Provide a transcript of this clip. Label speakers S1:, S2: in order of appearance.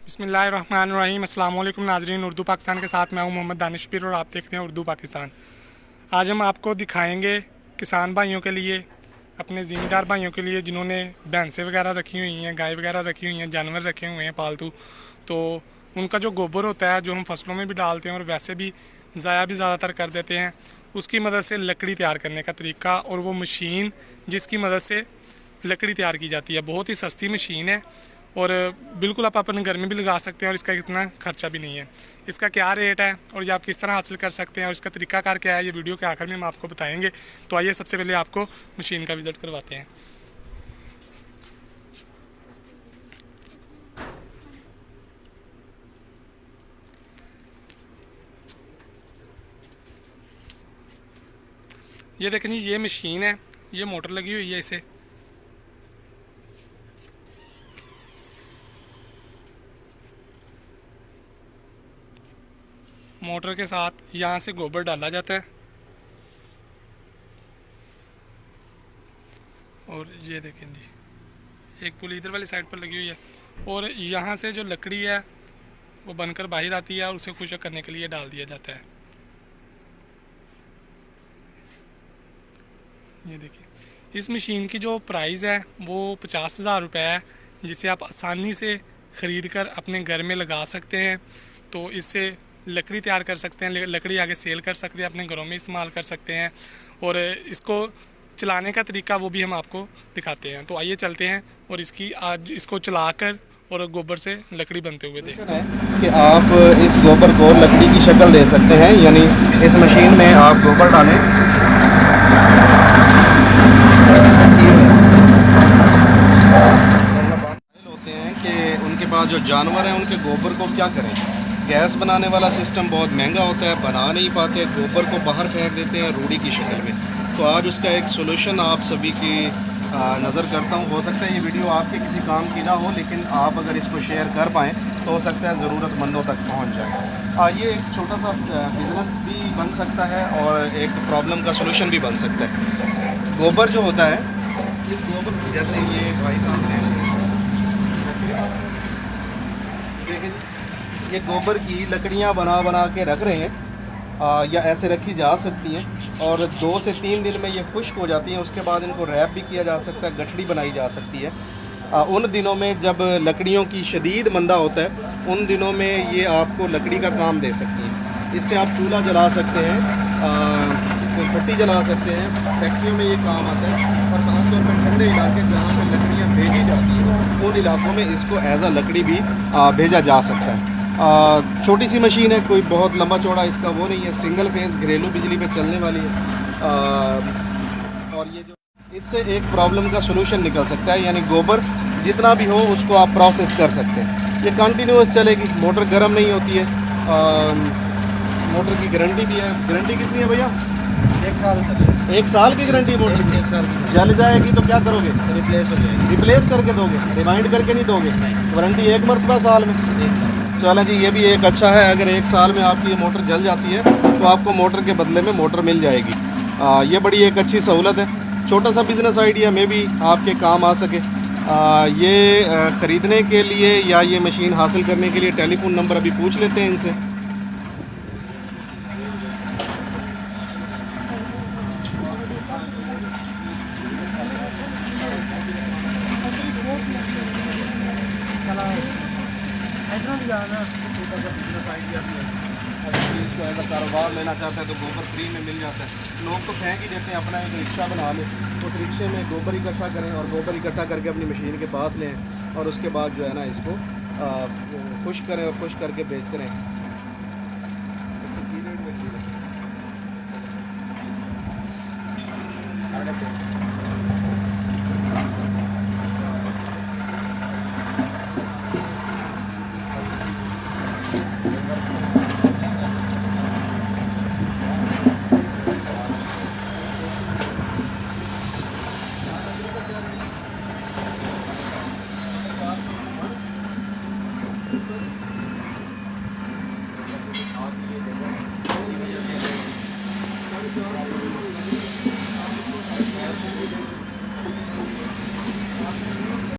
S1: बिस्मिल्लाहिर्रहमानिर्रहीम। अस्सलाम वालेकुम नाजरीन, उर्दू पाकिस्तान के साथ मैं हूं मोहम्मद दानिशपीर और आप देख रहे हैं उर्दू पाकिस्तान। आज हम आपको दिखाएंगे किसान भाइयों के लिए, अपने ज़मींदार भाइयों के लिए जिन्होंने भैंसें वगैरह रखी हुई हैं, गाय वगैरह रखी हुई हैं, जानवर रखे हुए हैं पालतू, तो उनका जो गोबर होता है जो हम फसलों में भी डालते हैं और वैसे भी ज़ाया भी ज़्यादातर कर देते हैं, उसकी मदद से लकड़ी तैयार करने का तरीका और वो मशीन जिसकी मदद से लकड़ी तैयार की जाती है, बहुत ही सस्ती मशीन है और बिल्कुल आप अपने घर में भी लगा सकते हैं और इसका इतना खर्चा भी नहीं है। इसका क्या रेट है और ये आप किस तरह हासिल कर सकते हैं और इसका तरीकाकार क्या है, ये वीडियो के आखिर में हम आपको बताएंगे। तो आइए सबसे पहले आपको मशीन का विज़िट करवाते हैं। ये देखें जी, ये मशीन है, ये मोटर लगी हुई है इसे। मोटर के साथ यहाँ से गोबर डाला जाता है और ये देखें जी, एक पुली इधर वाली साइड पर लगी हुई है और यहाँ से जो लकड़ी है वो बनकर बाहर आती है और उसे खुश्क करने के लिए डाल दिया जाता है। ये देखिए, इस मशीन की जो प्राइस है वो 50,000 रुपये है, जिसे आप आसानी से ख़रीद कर अपने घर में लगा सकते हैं। तो इससे लकड़ी तैयार कर सकते हैं, लकड़ी आगे सेल कर सकते हैं, अपने घरों में इस्तेमाल कर सकते हैं और इसको चलाने का तरीका वो भी हम आपको दिखाते हैं। तो आइए चलते हैं और इसकी आज इसको चलाकर और गोबर से लकड़ी बनते हुए देखते हैं
S2: कि आप इस गोबर को लकड़ी की शक्ल दे सकते हैं। यानी इस मशीन में आप गोबर डालें, होते हैं कि उनके पास जो जानवर हैं उनके गोबर को क्या करें। गैस बनाने वाला सिस्टम बहुत महंगा होता है, बना नहीं पाते, गोबर को बाहर फेंक देते हैं रूढ़ी की शक्ल में। तो आज उसका एक सोल्यूशन आप सभी की नज़र करता हूँ। हो सकता है ये वीडियो आपके किसी काम की ना हो, लेकिन आप अगर इसको शेयर कर पाएँ तो हो सकता है ज़रूरतमंदों तक पहुँच जाए। ये एक छोटा सा बिज़नेस भी बन सकता है और एक प्रॉब्लम का सोल्यूशन भी बन सकता है। गोबर जो होता है, ये गोबर जैसे ये भाई साहब हैं, देखिए ये गोबर की लकड़ियाँ बना बना के रख रहे हैं, या ऐसे रखी जा सकती हैं और 2 से 3 दिन में ये खुश्क हो जाती हैं। उसके बाद इनको रैप भी किया जा सकता है, गठड़ी बनाई जा सकती है। उन दिनों में जब लकड़ियों की शदीद मंदा होता है, उन दिनों में ये आपको लकड़ी का काम दे सकती है। इससे आप चूल्हा जला सकते हैं, कोई भट्टी जला सकते हैं, फैक्ट्रियों में ये काम आता है। और ख़ासतौर पर ठंडे इलाके जहाँ पर लकड़ियाँ भेजी जाती हैं, उन इलाकों में इसको एज आ लकड़ी भी भेजा जा सकता है। छोटी सी मशीन है, कोई बहुत लंबा चौड़ा इसका वो नहीं है, सिंगल फेज़ घरेलू बिजली पे चलने वाली है। और ये जो इससे एक प्रॉब्लम का सोल्यूशन निकल सकता है, यानी गोबर जितना भी हो उसको आप प्रोसेस कर सकते हैं। ये कंटिन्यूस चलेगी, मोटर गर्म नहीं होती है। मोटर की गारंटी भी है। गारंटी कितनी है भैया?
S3: 1 साल सर।
S2: 1 साल की गारंटी मोटर की।
S3: 1 साल की।
S2: जल जाएगी तो क्या करोगे?
S3: रिप्लेस हो जाएगी।
S2: रिप्लेस करके दोगे, रिमाइंड करके नहीं दोगे? वारंटी 1 मरतबा साल में। चलो जी, ये भी एक अच्छा है। अगर 1 साल में आपकी ये मोटर जल जाती है तो आपको मोटर के बदले में मोटर मिल जाएगी। ये बड़ी एक अच्छी सहूलत है। छोटा सा बिज़नेस आइडिया में भी आपके काम आ सके। ये ख़रीदने के लिए या ये मशीन हासिल करने के लिए टेलीफोन नंबर अभी पूछ लेते हैं इनसे। छोटा सा बिजनेस आइडिया भी है। अगर इसको एज अ कारोबार लेना चाहता है तो गोबर फ्री में मिल जाता है। लोग तो फेंक ही देते हैं, अपना एक रिक्शा बना लें, उस रिक्शे में गोबर इकट्ठा करें और गोबर इकट्ठा करके अपनी मशीन के पास लें और उसके बाद जो है ना इसको खुश्क करें और खुश्क करके बेचते रहें।